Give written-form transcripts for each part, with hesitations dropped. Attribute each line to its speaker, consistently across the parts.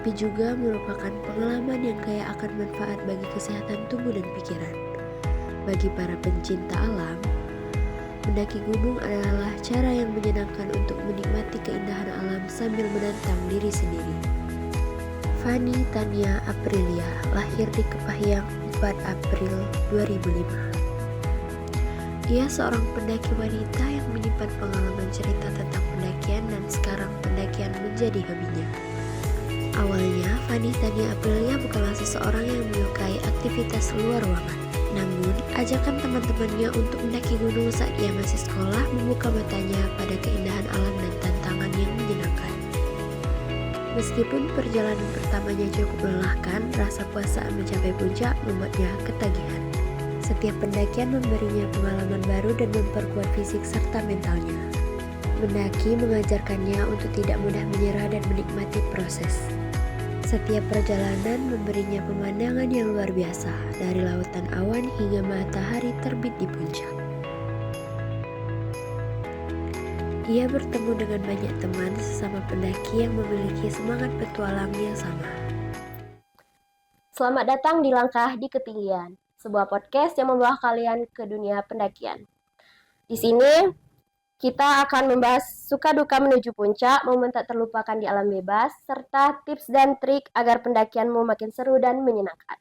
Speaker 1: tapi juga merupakan pengalaman yang kaya akan manfaat bagi kesehatan tubuh dan pikiran. Bagi para pencinta alam, mendaki gunung adalah cara yang menyenangkan untuk menikmati keindahan alam sambil menantang diri sendiri. Fanny Tania Aprilia lahir di Kepahyang 4 April 2005. Ia seorang pendaki wanita yang menyimpan pengalaman cerita tentang pendakian dan sekarang pendakian menjadi hobinya. Awalnya, Fanny Tania Aprilia bukanlah seseorang yang menyukai aktivitas luar ruangan. Namun, ajakan teman-temannya untuk mendaki gunung saat ia masih sekolah membuka matanya pada keindahan alam dan tantangan yang menyenangkan. Meskipun perjalanan pertamanya cukup melelahkan, rasa puas saat mencapai puncak membuatnya ketagihan. Setiap pendakian memberinya pengalaman baru dan memperkuat fisik serta mentalnya. Mendaki mengajarkannya untuk tidak mudah menyerah dan menikmati proses. Setiap perjalanan memberinya pemandangan yang luar biasa, dari lautan awan hingga matahari terbit di puncak. Ia bertemu dengan banyak teman sesama pendaki yang memiliki semangat petualang yang sama.
Speaker 2: Selamat datang di Langkah di Ketinggian, sebuah podcast yang membawa kalian ke dunia pendakian. Di sini kita akan membahas suka duka menuju puncak, momen tak terlupakan di alam bebas, serta tips dan trik agar pendakianmu makin seru dan menyenangkan.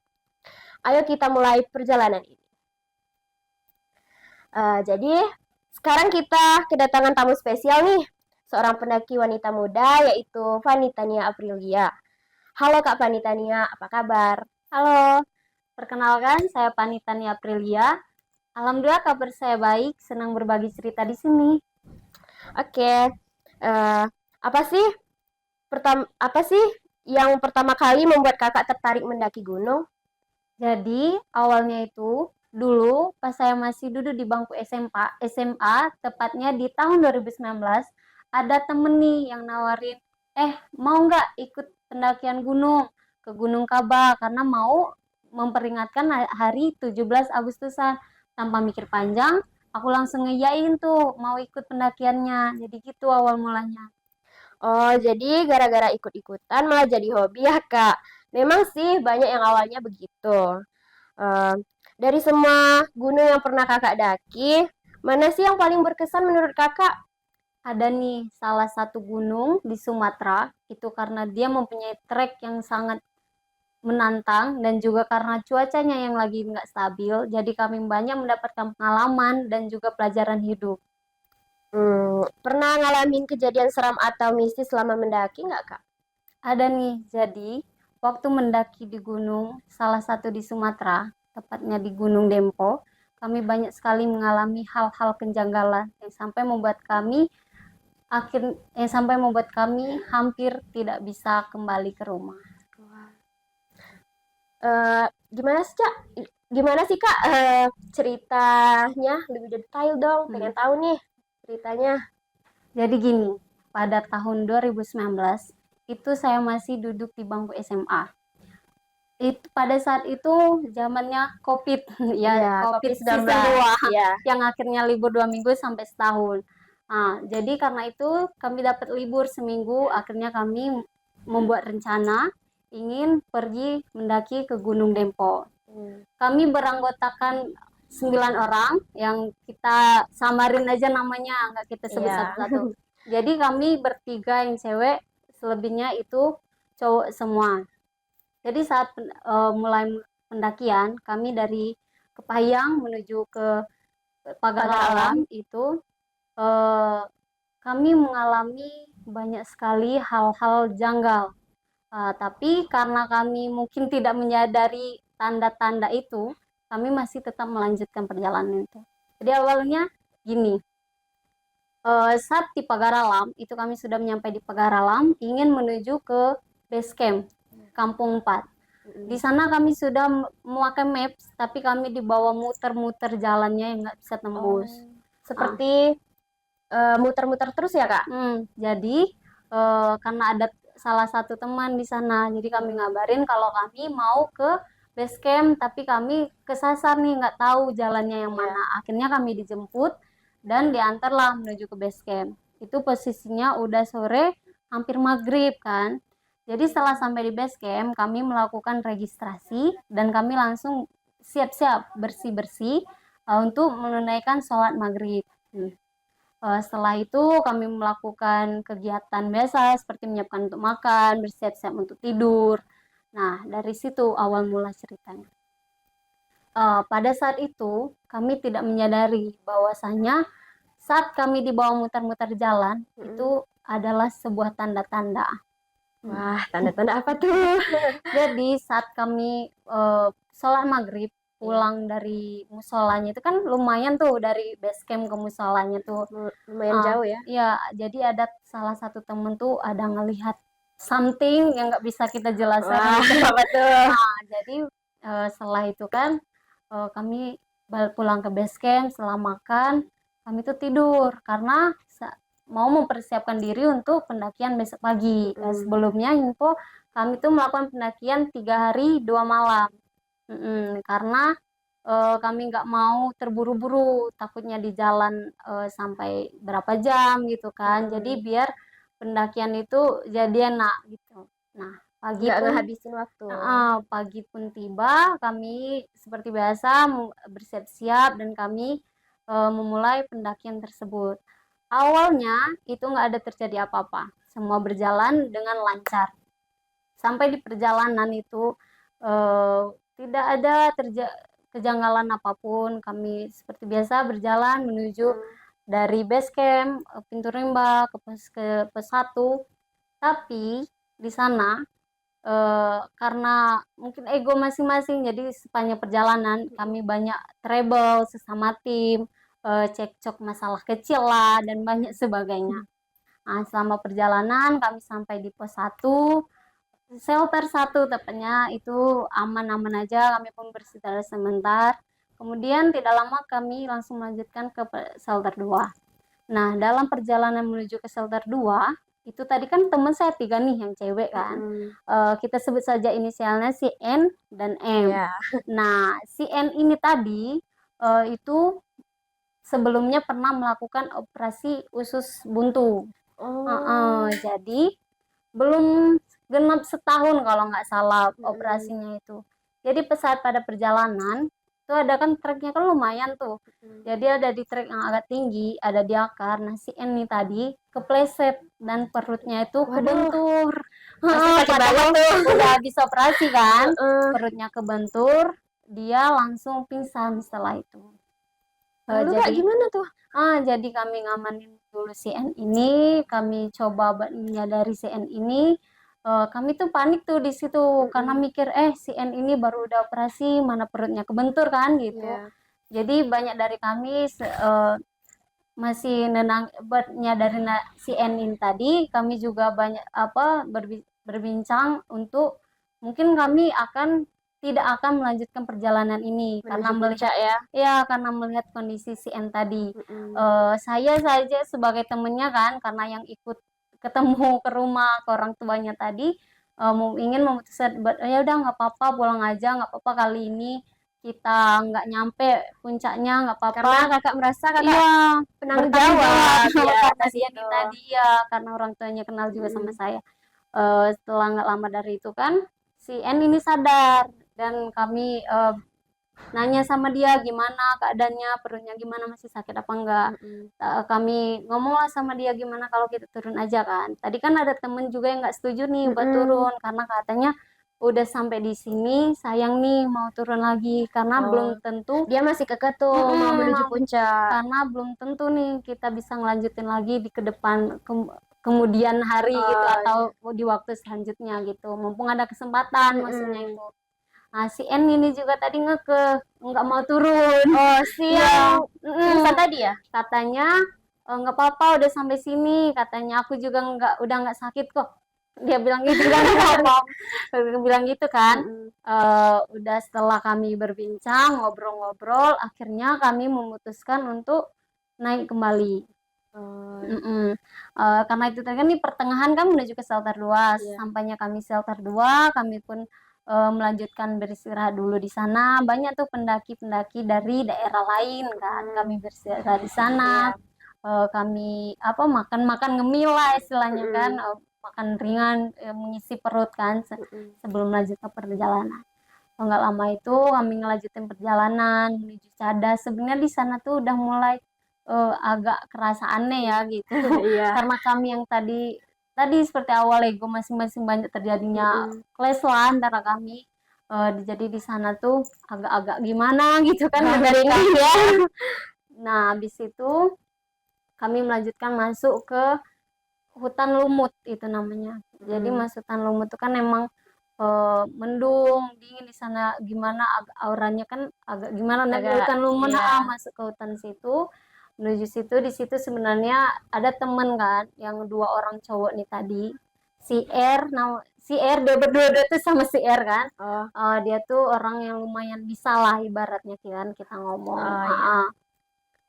Speaker 2: Ayo kita mulai perjalanan ini. Jadi sekarang kita kedatangan tamu spesial nih, seorang pendaki wanita muda yaitu Fanny Tania Aprilia. Halo Kak Fanny Tania, apa kabar?
Speaker 3: Halo, perkenalkan saya Fanny Tania Aprilia. Alhamdulillah kabar saya baik, senang berbagi cerita di sini.
Speaker 2: Oke, apa sih yang pertama kali membuat kakak tertarik mendaki gunung?
Speaker 3: Jadi awalnya itu dulu pas saya masih duduk di bangku SMA, tepatnya di tahun 2019, ada temen nih yang nawarin, mau nggak ikut pendakian gunung ke Gunung Kaba karena mau memperingatkan hari 17 Agustusan. Tanpa mikir panjang, aku langsung ngeyain tuh mau ikut pendakiannya. Jadi gitu awal mulanya.
Speaker 2: Oh, jadi gara-gara ikut-ikutan malah jadi hobi ya, Kak? Memang sih banyak yang awalnya begitu. Dari semua gunung yang pernah kakak daki, mana sih yang paling berkesan menurut kakak?
Speaker 3: Ada nih salah satu gunung di Sumatera, itu karena dia mempunyai trek yang sangat menantang dan juga karena cuacanya yang lagi nggak stabil, jadi kami banyak mendapatkan pengalaman dan juga pelajaran hidup.
Speaker 2: Pernah ngalamin kejadian seram atau mistis selama mendaki nggak, Kak?
Speaker 3: Ada nih, jadi waktu mendaki di gunung, salah satu di Sumatera, tepatnya di Gunung Dempo, kami banyak sekali mengalami hal-hal kejanggalan yang sampai membuat kami hampir tidak bisa kembali ke rumah.
Speaker 2: Gimana sih Kak ceritanya lebih detail dong, pengen tahu nih ceritanya.
Speaker 3: Jadi gini, pada tahun 2019 itu saya masih duduk di bangku SMA. Itu pada saat itu zamannya COVID
Speaker 2: ya,
Speaker 3: COVID-19 yang akhirnya libur 2 minggu sampai setahun. Nah, jadi karena itu kami dapat libur seminggu, akhirnya kami membuat rencana ingin pergi mendaki ke Gunung Dempo. Kami beranggotakan 9 orang yang kita samarin aja namanya, nggak kita sebut satu-satu. Jadi kami bertiga yang cewek, selebihnya itu cowok semua. Jadi saat mulai pendakian, kami dari Kepahyang menuju ke Pagar Alam itu kami mengalami banyak sekali hal-hal janggal. Tapi karena kami mungkin tidak menyadari tanda-tanda itu, kami masih tetap melanjutkan perjalanan itu. Jadi awalnya gini, saat di Pagar Alam, itu kami sudah menyampai di Pagar Alam, ingin menuju ke base camp, Kampung 4. Di sana kami sudah memakai maps, tapi kami dibawa muter-muter jalannya yang nggak bisa tembus.
Speaker 2: Seperti muter-muter terus ya Kak?
Speaker 3: Jadi karena ada salah satu teman di sana, jadi kami ngabarin kalau kami mau ke base camp, tapi kami kesasar nih, nggak tahu jalannya yang mana. Akhirnya kami dijemput dan diantarlah menuju ke base camp. Itu posisinya udah sore, hampir maghrib kan. Jadi setelah sampai di base camp, kami melakukan registrasi dan kami langsung siap-siap bersih-bersih untuk menunaikan sholat maghrib. Setelah itu kami melakukan kegiatan biasa seperti menyiapkan untuk makan, bersiap-siap untuk tidur. Nah, dari situ awal mula ceritanya. Pada saat itu kami tidak menyadari bahwasanya saat kami dibawa muter-muter jalan itu adalah sebuah tanda-tanda.
Speaker 2: Wah, tanda-tanda apa tuh?
Speaker 3: Jadi saat kami sholat maghrib pulang dari musolanya itu kan lumayan tuh dari base camp ke musolanya tuh.
Speaker 2: Lumayan jauh ya.
Speaker 3: Iya, jadi ada salah satu temen tuh ada ngelihat something yang nggak bisa kita jelaskan.
Speaker 2: Wah, apa tuh?
Speaker 3: Jadi setelah itu kan kami pulang ke base camp, setelah makan kami tuh tidur karena mau mempersiapkan diri untuk pendakian besok pagi. Sebelumnya info kami tuh melakukan pendakian 3 hari 2 malam. Karena kami nggak mau terburu-buru, takutnya di jalan sampai berapa jam gitu kan. Jadi biar pendakian itu jadi enak gitu. Nah, pagi
Speaker 2: Nggak
Speaker 3: pun
Speaker 2: ngehabisin waktu.
Speaker 3: pagi pun tiba, kami seperti biasa bersiap-siap dan kami memulai pendakian tersebut. Awalnya itu nggak ada terjadi apa-apa, semua berjalan dengan lancar. Sampai di perjalanan itu tidak ada kejanggalan apapun. Kami seperti biasa berjalan menuju dari base camp, pintu rimba ke pos 1. Tapi di sana karena mungkin ego masing-masing, jadi sepanjang perjalanan kami banyak trouble sesama tim, cekcok masalah kecil lah dan banyak sebagainya. Nah, selama perjalanan kami sampai di pos 1, shelter 1 tepatnya itu aman-aman aja, kami pun beristirahat sebentar. Kemudian tidak lama kami langsung melanjutkan ke shelter 2. Nah, dalam perjalanan menuju ke shelter 2, itu tadi kan teman saya 3 nih yang cewek kan. Kita sebut saja inisialnya si N dan M. Nah, si N ini tadi itu sebelumnya pernah melakukan operasi usus buntu. Jadi belum genap setahun kalau nggak salah operasinya itu. Jadi saat pada perjalanan itu ada kan treknya kan lumayan tuh. Jadi ada di trek yang agak tinggi, ada di akar. Nah, si N ini tadi kepleset dan perutnya itu kebentur. Padahal udah habis operasi kan, perutnya kebentur, dia langsung pingsan setelah itu.
Speaker 2: Lalu Kak, gimana tuh?
Speaker 3: Jadi kami ngamanin dulu si N ini, kami coba menyadari si N ini. Kami tuh panik tuh di situ karena mikir si N ini baru udah operasi, mana perutnya kebentur kan gitu. Jadi banyak dari kami masih buat nyadarin si N ini tadi, kami juga banyak berbincang untuk mungkin kami tidak akan melanjutkan perjalanan ini karena melihat kondisi si N tadi. Saya saja sebagai temennya kan, karena yang ikut ketemu ke rumah ke orang tuanya tadi ingin memutuskan ya udah nggak apa-apa, pulang aja, nggak apa-apa, kali ini kita nggak nyampe puncaknya, nggak apa-apa.
Speaker 2: Karena kakak merasa kakak penanggung jawab
Speaker 3: karena dia tadi ya, karena orang tuanya kenal juga sama saya. Setelah nggak lama dari itu kan si N ini sadar dan kami nanya sama dia gimana keadaannya, perutnya gimana, masih sakit apa enggak. Kami ngomonglah sama dia gimana kalau kita turun aja kan. Tadi kan ada temen juga yang nggak setuju nih buat turun karena katanya udah sampai di sini, sayang nih mau turun lagi karena belum tentu
Speaker 2: dia masih kekeh tuh mau menuju puncak.
Speaker 3: Karena belum tentu nih kita bisa ngelanjutin lagi di ke depan kemudian hari gitu atau di waktu selanjutnya gitu. Mumpung ada kesempatan maksudnya itu. Nah, si N ini juga tadi nggak mau turun.
Speaker 2: Tadi ya
Speaker 3: katanya nggak apa-apa udah sampai sini, katanya aku juga udah nggak sakit kok. Dia bilang gitu kan. Bilang gitu kan. Udah setelah kami berbincang, ngobrol-ngobrol, akhirnya kami memutuskan untuk naik kembali. Karena itu tadi kan di pertengahan kan menuju ke shelter 2. Sampainya kami shelter 2, kami pun melanjutkan beristirahat dulu di sana. Banyak tuh pendaki-pendaki dari daerah lain kan. Kami beristirahat di sana. Kami makan-makan ngemil lah istilahnya kan. makan ringan, mengisi perut kan sebelum lanjut ke perjalanan. Nggak lama itu kami ngelanjutin perjalanan menuju Cadas. Sebenarnya di sana tuh udah mulai agak kerasa aneh ya gitu.
Speaker 2: Iya.
Speaker 3: Karena kami yang tadi seperti awal ego masing-masing banyak terjadinya clash lah antara kami. Jadi di sana tuh agak-agak gimana gitu kan mereka.
Speaker 2: Ya.
Speaker 3: Nah, habis itu kami melanjutkan masuk ke hutan lumut itu namanya. Jadi masuk hutan lumut itu kan emang mendung, dingin di sana, gimana auranya kan agak gimana naik
Speaker 2: Agak,
Speaker 3: hutan lumut.
Speaker 2: iya.
Speaker 3: Masuk ke hutan situ, menuju situ. Di situ sebenarnya ada temen kan yang 2 orang cowok nih tadi, si R, dia berdua tuh sama si R kan. Dia tuh orang yang lumayan bisa lah ibaratnya kan kita ngomong.
Speaker 2: Iya.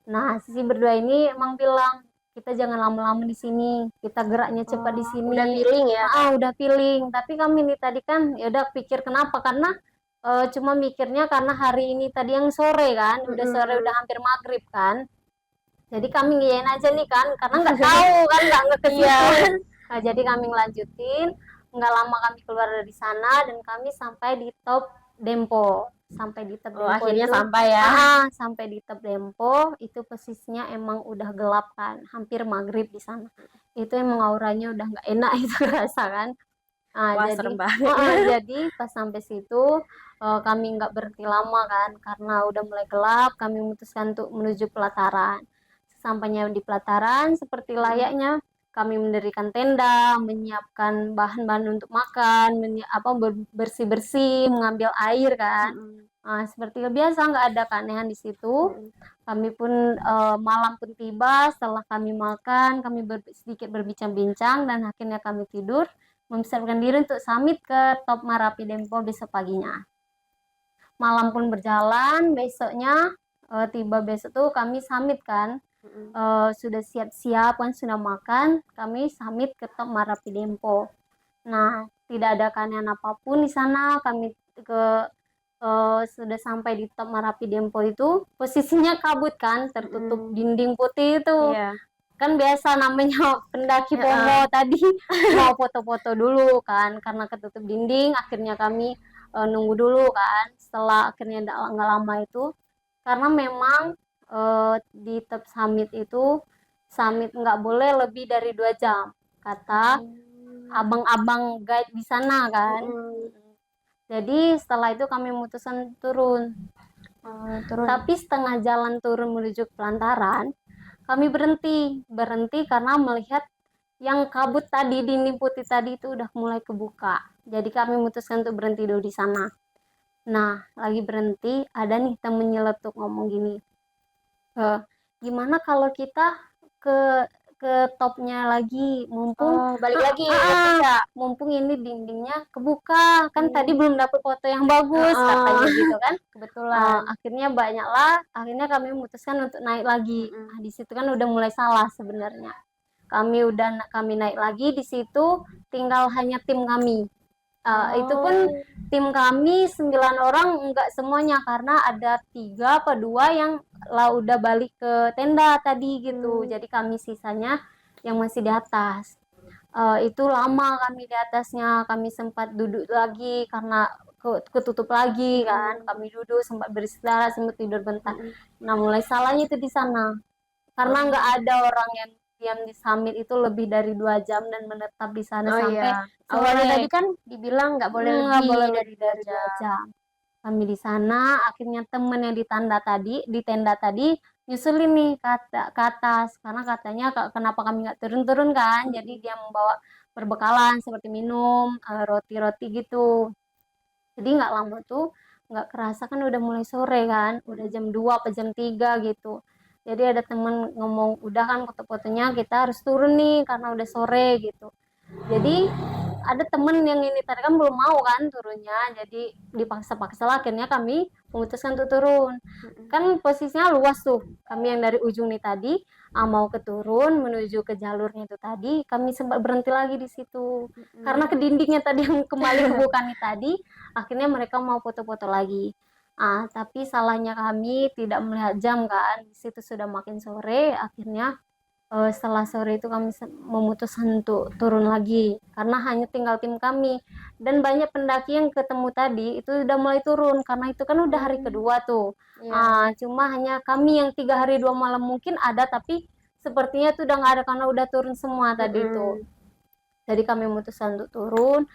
Speaker 3: Nah, si berdua ini emang bilang, kita jangan lama-lama di sini, kita geraknya cepat di sini.
Speaker 2: Udah feeling ya.
Speaker 3: Udah feeling. Tapi kami nih tadi kan ya udah pikir kenapa? Karena cuma mikirnya karena hari ini tadi yang sore kan, udah sore, udah hampir maghrib kan. Jadi kami ngiyain aja nih kan, karena nggak tahu kan, nggak ngekesian. Nah, jadi kami ngelanjutin, nggak lama kami keluar dari sana dan kami sampai di top Dempo. Sampai di top Dempo
Speaker 2: Akhirnya
Speaker 3: itu,
Speaker 2: sampai ya.
Speaker 3: sampai di top Dempo itu posisinya emang udah gelap kan, hampir maghrib di sana. Itu emang auranya udah nggak enak itu rasa kan.
Speaker 2: Wah,
Speaker 3: Jadi
Speaker 2: serem banget.
Speaker 3: jadi pas sampai situ kami nggak berhenti lama kan, karena udah mulai gelap. Kami memutuskan untuk menuju pelataran. Sampainya di pelataran, seperti layaknya kami mendirikan tenda, menyiapkan bahan-bahan untuk makan, bersih-bersih, mengambil air kan. Seperti biasa, nggak ada keanehan di situ. Kami pun malam pun tiba. Setelah kami makan, kami sedikit berbincang-bincang dan akhirnya kami tidur, mempersiapkan diri untuk summit ke top Marapi Dempo besok paginya. Malam pun berjalan, besoknya tiba besok tuh kami summit kan. Sudah siap-siap kan, sudah makan, kami summit ke top Marapi Dempo. Nah, tidak ada keanehan apapun di sana. Kami sudah sampai di top Marapi Dempo itu, posisinya kabut kan, tertutup dinding putih itu. Kan biasa namanya pendaki Pomo tadi mau foto-foto dulu kan, karena ketutup dinding. Akhirnya kami nunggu dulu kan. Setelah akhirnya nggak lama itu, karena memang di top summit itu summit nggak boleh lebih dari 2 jam kata abang-abang guide di sana kan. Jadi setelah itu kami memutuskan turun. Tapi setengah jalan turun menuju ke pelataran, kami berhenti karena melihat yang kabut tadi, dinding putih tadi itu udah mulai kebuka. Jadi kami memutuskan untuk berhenti dulu di sana. Nah, lagi berhenti, ada nih temen nyeletuk ngomong gini, gimana kalau kita ke topnya lagi, mumpung
Speaker 2: balik lagi
Speaker 3: mumpung ini dindingnya kebuka kan, tadi belum dapet foto yang bagus katanya gitu kan.
Speaker 2: Kebetulan.
Speaker 3: Akhirnya kami memutuskan untuk naik lagi. Nah, di situ kan udah mulai salah sebenarnya. Kami naik lagi, di situ tinggal hanya tim kami. Itu pun tim kami 9 orang, enggak semuanya, karena ada 3 apa 2 yang udah balik ke tenda tadi gitu. Jadi kami sisanya yang masih di atas. Itu lama kami di atasnya, kami sempat duduk lagi karena ketutup lagi kan. Kami duduk, sempat beristirahat, sempat tidur bentar. Nah, mulai salahnya itu di sana, karena nggak ada orang yang diam di summit itu lebih dari 2 jam dan menetap di sana sampai
Speaker 2: awalnya
Speaker 3: sore.
Speaker 2: tadi kan dibilang nggak boleh
Speaker 3: Nggak
Speaker 2: lebih
Speaker 3: boleh
Speaker 2: dari 2
Speaker 3: 2
Speaker 2: jam.
Speaker 3: jam. Kami di sana, akhirnya temen yang di tenda tadi nyusulin nih ke atas, karena katanya kenapa kami nggak turun-turun kan. Jadi dia membawa perbekalan seperti minum, roti-roti gitu. Jadi nggak lama tuh, nggak kerasa kan udah mulai sore kan, udah jam 2 atau jam 3 gitu. Jadi ada temen ngomong, udah kan foto-fotonya kita harus turun nih karena udah sore gitu. Jadi ada temen yang ini tadi kan belum mau kan turunnya, jadi dipaksa-paksa lah, akhirnya kami memutuskan untuk turun. Kan posisinya luas tuh, kami yang dari ujung nih tadi mau ke turun menuju ke jalurnya itu tadi, kami sempat berhenti lagi di situ karena ke dindingnya tadi yang kembali kebuka nih tadi. Akhirnya mereka mau foto-foto lagi. Tapi salahnya kami tidak melihat jam kan, di situ sudah makin sore. Akhirnya setelah sore itu kami memutuskan untuk turun lagi karena hanya tinggal tim kami, dan banyak pendaki yang ketemu tadi itu udah mulai turun karena itu kan udah hari kedua tuh. Cuma hanya kami yang 3 hari 2 malam mungkin ada, tapi sepertinya tuh udah nggak ada karena udah turun semua tadi itu. Jadi kami memutuskan untuk turun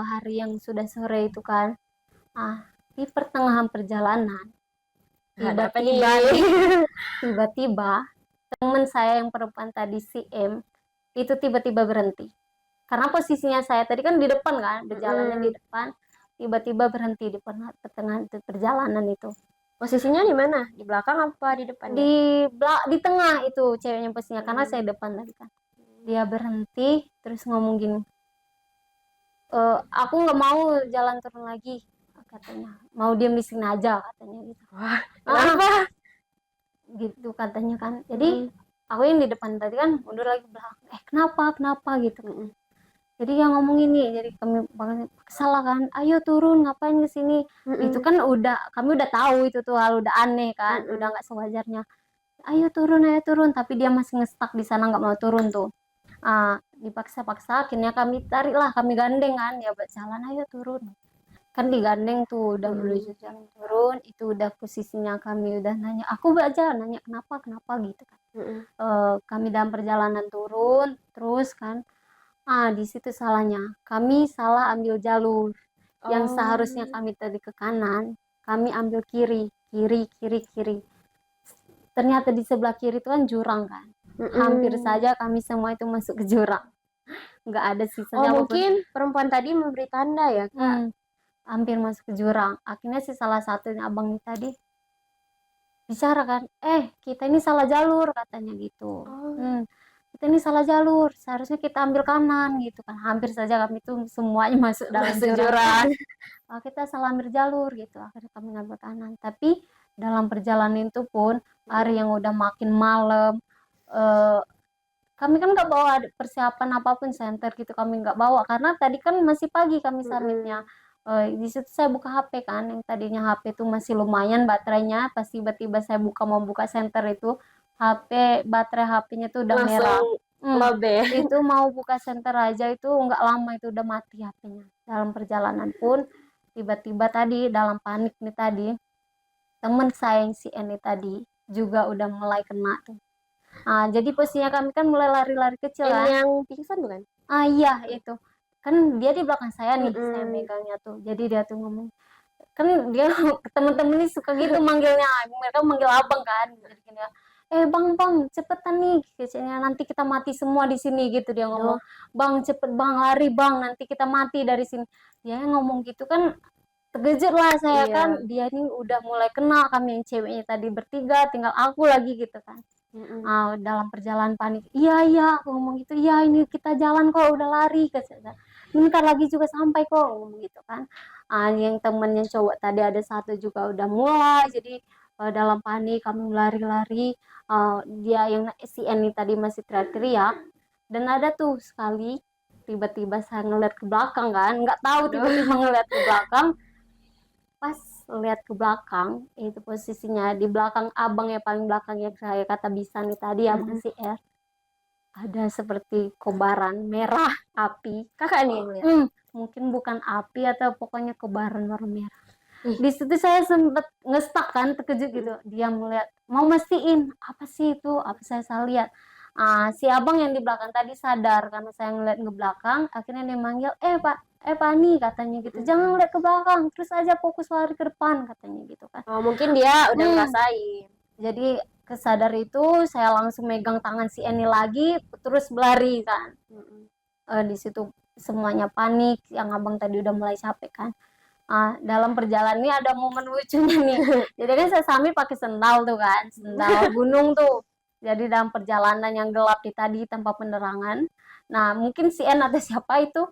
Speaker 3: hari yang sudah sore itu kan. Di pertengahan perjalanan tiba-tiba teman saya yang perempuan tadi, si M, itu tiba-tiba berhenti. Karena posisinya saya tadi kan di depan kan, berjalannya di depan, tiba-tiba berhenti di pertengahan perjalanan itu.
Speaker 2: Posisinya di mana? Di belakang apa di depan?
Speaker 3: Di tengah itu ceweknya posisinya, karena saya depan tadi kan. Dia berhenti terus ngomong gini, aku nggak mau jalan turun lagi, katanya. Mau diam di sini aja, katanya gitu.
Speaker 2: Wah, kenapa?
Speaker 3: Gitu katanya kan. Jadi aku yang di depan tadi kan mundur lagi ke belakang, kenapa gitu. Jadi yang ngomong ini, jadi kami salah kan, ayo turun, ngapain ke sini. Itu kan kami udah tahu itu tuh hal udah aneh kan, udah nggak sewajarnya. Ayo turun, tapi dia masih ngestak di sana, nggak mau turun tuh. Dipaksa-paksa akhirnya kami tarik lah, kami gandeng kan, ya buat jalan, ayo turun. Kan digandeng tuh udah menuju jalan turun, itu udah posisinya kami udah nanya, aku aja nanya kenapa gitu kan. Kami dalam perjalanan turun terus kan, di situ salahnya kami salah ambil jalur. Yang seharusnya kami tadi ke kanan, kami ambil kiri. Ternyata di sebelah kiri itu kan jurang kan. Hampir saja kami semua itu masuk ke jurang, nggak ada sisanya.
Speaker 2: Mungkin perempuan tadi memberi tanda ya, Kak.
Speaker 3: Hampir masuk ke jurang. Akhirnya si salah satunya abang ini tadi bicara kan, kita ini salah jalur, katanya gitu. Kita ini salah jalur, seharusnya kita ambil kanan gitu kan. Hampir saja kami tuh semuanya masuk dalam jurang. Kita salah ambil jalur gitu, akhirnya kami ngambil kanan. Tapi dalam perjalanan itu pun hari yang udah makin malam, kami kan nggak bawa persiapan apapun, senter gitu kami nggak bawa karena tadi kan masih pagi kami summitnya. Di situ saya buka HP kan, yang tadinya HP itu masih lumayan baterainya, pas tiba-tiba saya mau buka senter itu baterai HP-nya tuh udah merah. Itu mau buka senter aja itu nggak lama itu udah mati HP-nya. Dalam perjalanan pun tiba-tiba tadi dalam panik nih tadi, teman saya yang si N tadi juga udah mulai kena tuh. Jadi posisinya kami kan mulai lari-lari kecil kan.
Speaker 2: Yang pingsan bukan?
Speaker 3: Iya itu. Kan dia di belakang saya nih, saya megangnya tuh. Jadi dia tuh ngomong, kan dia temen-temen ini suka gitu manggilnya, mereka manggil abang kan. Jadi gini, bang cepetan nih, kayaknya nanti kita mati semua di sini gitu, dia ngomong. Bang cepet bang, lari bang, nanti kita mati dari sini. Dia ngomong gitu kan, terkejut lah saya kan. Dia ini udah mulai kena, kami yang ceweknya tadi bertiga, tinggal aku lagi gitu kan. Dalam perjalanan panik, iya aku ngomong gitu, iya ini kita jalan kok, udah lari bentar lagi juga sampai kok, ngomong gitu kan. Yang temennya cowok tadi ada satu juga udah mulai, jadi dalam panik kami lari-lari. Dia yang si N tadi masih teriak-teriak, dan ada tuh sekali tiba-tiba saya ngeliat ke belakang kan, nggak tahu tiba-tiba ngeliat ke belakang. Pas lihat ke belakang, itu posisinya di belakang abang yang paling belakang yang saya kata bisa nih tadi, abang si R, ada seperti kobaran merah api.
Speaker 2: Kakak nih yang lihat?
Speaker 3: Mungkin bukan api atau pokoknya kobaran warna merah. Di situ saya sempet ngestak kan, terkejut gitu. Dia melihat, mau mastiin apa sih itu, apa saya salah lihat. Si abang yang di belakang tadi sadar karena saya ngeliat ke belakang, akhirnya dia manggil, Pak Pani, katanya gitu, jangan ngeliat ke belakang, terus aja fokus lari ke depan, katanya gitu kan.
Speaker 2: Mungkin dia udah ngerasain.
Speaker 3: Jadi kesadar itu saya langsung megang tangan si Eni lagi, terus berlari kan. Di situ semuanya panik, yang abang tadi udah mulai capek kan. Dalam perjalanan ini ada momen lucunya nih. Jadi kan saya sambil pakai sendal tuh kan, sendal gunung tuh. Jadi dalam perjalanan yang gelap di tadi tanpa penerangan, nah mungkin si N atau siapa itu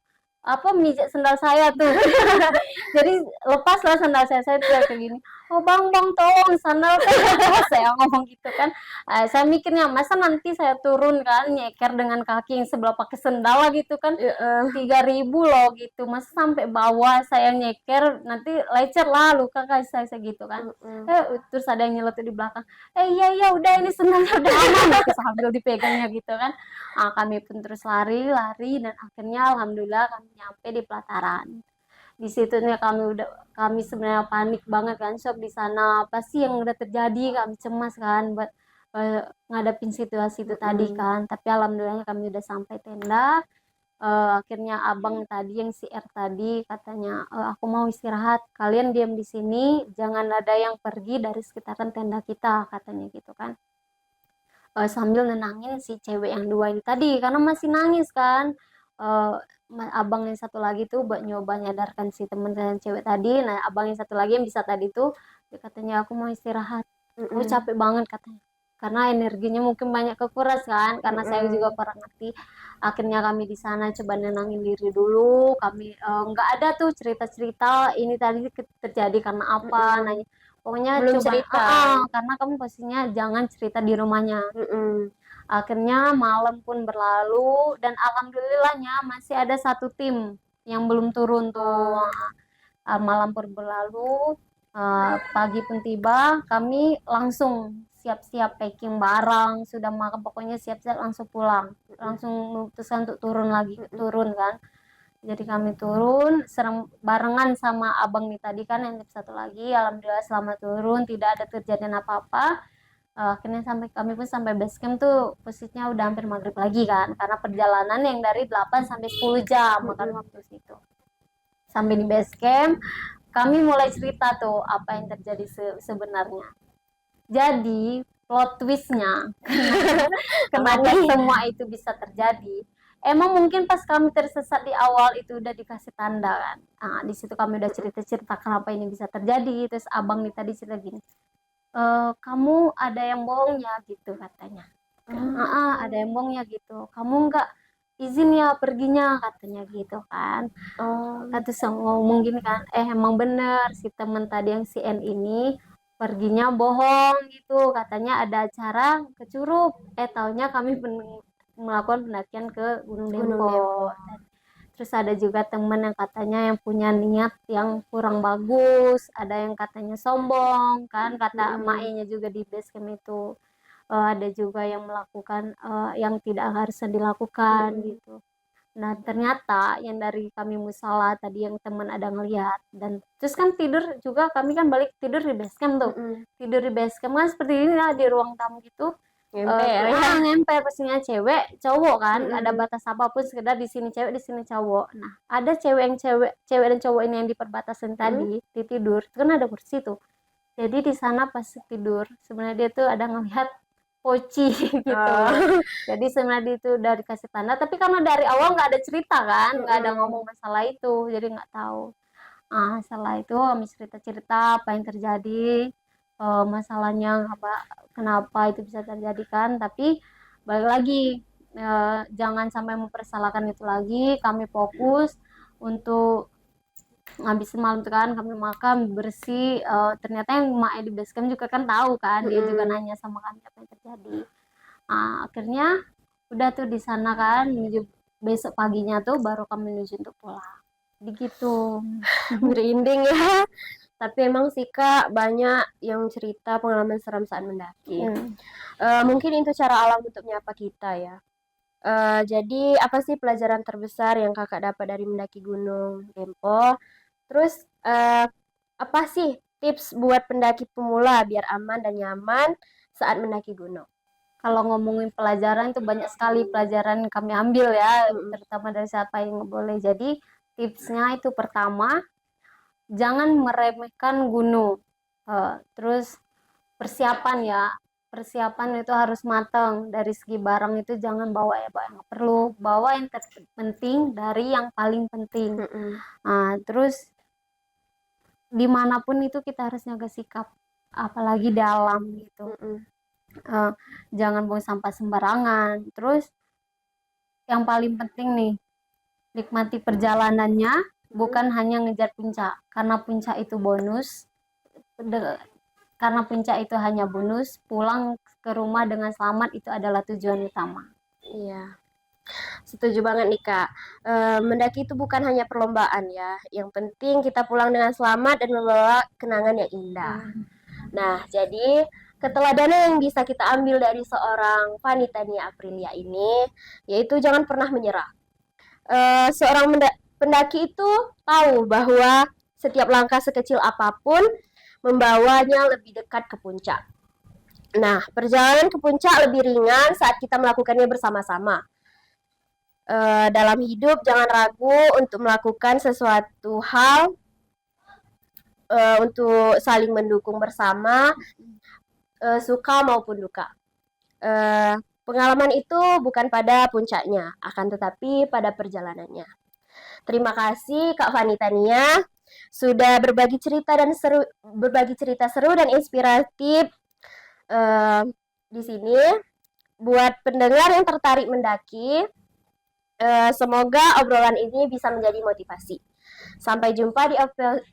Speaker 3: mijak sendal saya tuh. Jadi lepaslah sendal saya tuh kayak gini, oh bang tolong sandal saya ngomong gitu kan. Saya mikirnya masa nanti saya turun kan nyeker dengan kaki yang sebelah pakai sendal gitu kan, 3.000 loh gitu, masa sampai bawah saya nyeker nanti lecet lah luka kaki saya gitu kan. Terus ada yang nyeletuk di belakang, iya udah ini sendalnya udah aman gitu, sambil dipegangnya gitu kan. Kami pun terus lari dan akhirnya alhamdulillah kami nyampe di pelataran. Di situnya kami sebenarnya panik banget kan, shock di sana, apa sih yang udah terjadi, kami cemas kan buat ngadepin situasi itu tadi kan. Tapi alhamdulillah kami udah sampai tenda. Akhirnya abang tadi yang si R tadi katanya, aku mau istirahat, kalian diam di sini, jangan ada yang pergi dari sekitaran tenda kita, katanya gitu kan. Sambil nenangin si cewek yang 2 ini tadi karena masih nangis kan. Abang yang satu lagi tuh buat nyoba nyadarkan si temen cewek tadi. Nah abang yang satu lagi yang bisa tadi tuh dia katanya, aku mau istirahat, aku capek banget katanya, karena energinya mungkin banyak kekuras kan, karena saya juga kurang ngerti. Akhirnya kami di sana coba nenangin diri dulu, kami nggak ada tuh cerita ini tadi terjadi karena apa, nanya pokoknya
Speaker 2: Belum
Speaker 3: coba
Speaker 2: cerita.
Speaker 3: karena kamu pastinya jangan cerita di rumahnya. Akhirnya malam pun berlalu dan alhamdulillahnya masih ada satu tim yang belum turun tuh. Malam pun berlalu, pagi pun tiba, kami langsung siap-siap packing barang, sudah makan, pokoknya siap-siap langsung pulang, langsung memutuskan untuk turun kan. Jadi kami turun barengan sama abang nih tadi kan yang satu lagi, alhamdulillah selamat turun, tidak ada kejadian apa-apa. Akhirnya kami pun sampai base camp tuh posisinya udah hampir maghrib lagi kan, karena perjalanan yang dari 8 sampai 10 jam makan waktu situ. Sampai di base camp kami mulai cerita tuh apa yang terjadi sebenarnya. Jadi plot twistnya kenapa semua itu bisa terjadi, emang mungkin pas kami tersesat di awal itu udah dikasih tanda kan. Di situ kami udah cerita kenapa ini bisa terjadi. Terus abang nih tadi cerita gini, kamu ada yang bohong ya gitu katanya. Ada yang bohong ya gitu, kamu nggak izin ya perginya katanya gitu kan. Kata ngomong gini kan, emang bener si temen tadi yang si N ini perginya bohong gitu, katanya ada acara ke Curug, taunya kami melakukan pendakian ke Gunung Dempo. Terus ada juga temen yang katanya yang punya niat yang kurang bagus, ada yang katanya sombong kan, kata emaknya juga di base camp itu. Ada juga yang melakukan yang tidak harusnya dilakukan gitu. Nah ternyata yang dari kami musala tadi yang teman ada ngelihat, dan terus kan tidur juga, kami kan balik tidur di base camp tuh. Tidur di base camp kan seperti ini lah, di ruang tamu gitu. Ngemper pastinya cewek cowok kan, ada batas apapun, sekedar di sini cewek di sini cowok. Nah ada cewek dan cowok ini yang di perbatasan tadi di tidur itu kan ada kursi tuh, jadi di sana pas tidur sebenarnya dia tuh ada ngelihat poci gitu. Jadi sebenarnya itu udah dikasih tanda, tapi karena dari awal nggak ada cerita kan, nggak ada ngomong masalah itu, jadi nggak tahu. Setelah itu kami cerita apa yang terjadi, masalahnya kenapa itu bisa terjadi kan. Tapi balik lagi, jangan sampai mempersalahkan itu lagi. Kami fokus untuk ngabisin malam itu kan, kami makan bersih. Ternyata yang emak di base camp juga kan tahu kan, dia juga nanya sama kami apa yang terjadi. Akhirnya udah tuh di sana kan, menuju besok paginya tuh baru kami menuju untuk pulang. Begitu.
Speaker 2: Merinding ya. Tapi emang sih Kak, banyak yang cerita pengalaman seram saat mendaki. Mungkin itu cara alam untuk menyapa kita ya. Jadi apa sih pelajaran terbesar yang Kakak dapat dari mendaki Gunung Dempo? Terus apa sih tips buat pendaki pemula biar aman dan nyaman saat mendaki gunung?
Speaker 3: Kalau ngomongin pelajaran itu banyak sekali pelajaran yang kami ambil ya, terutama dari siapa yang nggak boleh. Jadi tipsnya itu pertama, jangan meremehkan gunung. Terus persiapan itu harus matang. Dari segi barang itu jangan bawa ya yang nggak perlu, bawa yang terpenting dari yang paling penting. Terus dimanapun itu kita harus jaga sikap, apalagi dalam gitu. Jangan buang sampah sembarangan. Terus yang paling penting nih, nikmati perjalanannya, bukan hanya ngejar puncak, karena puncak itu bonus, karena puncak itu hanya bonus, pulang ke rumah dengan selamat itu adalah tujuan utama.
Speaker 2: Iya, setuju banget nih Kak. Mendaki itu bukan hanya perlombaan ya. Yang penting kita pulang dengan selamat dan membawa kenangan yang indah. Nah, jadi keteladanan yang bisa kita ambil dari seorang Vanita Nia Aprilia ini, yaitu jangan pernah menyerah. Seorang pendaki itu tahu bahwa setiap langkah sekecil apapun membawanya lebih dekat ke puncak. Nah, perjalanan ke puncak lebih ringan saat kita melakukannya bersama-sama. Dalam hidup jangan ragu untuk melakukan sesuatu hal untuk saling mendukung bersama, suka maupun duka. Pengalaman itu bukan pada puncaknya, akan tetapi pada perjalanannya. Terima kasih Kak Vanita Nia sudah berbagi cerita seru dan inspiratif di sini. Buat pendengar yang tertarik mendaki, semoga obrolan ini bisa menjadi motivasi. Sampai jumpa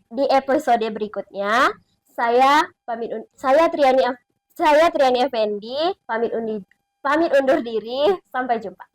Speaker 2: di episode berikutnya. Saya Triani Effendi pamit undur diri. Sampai jumpa.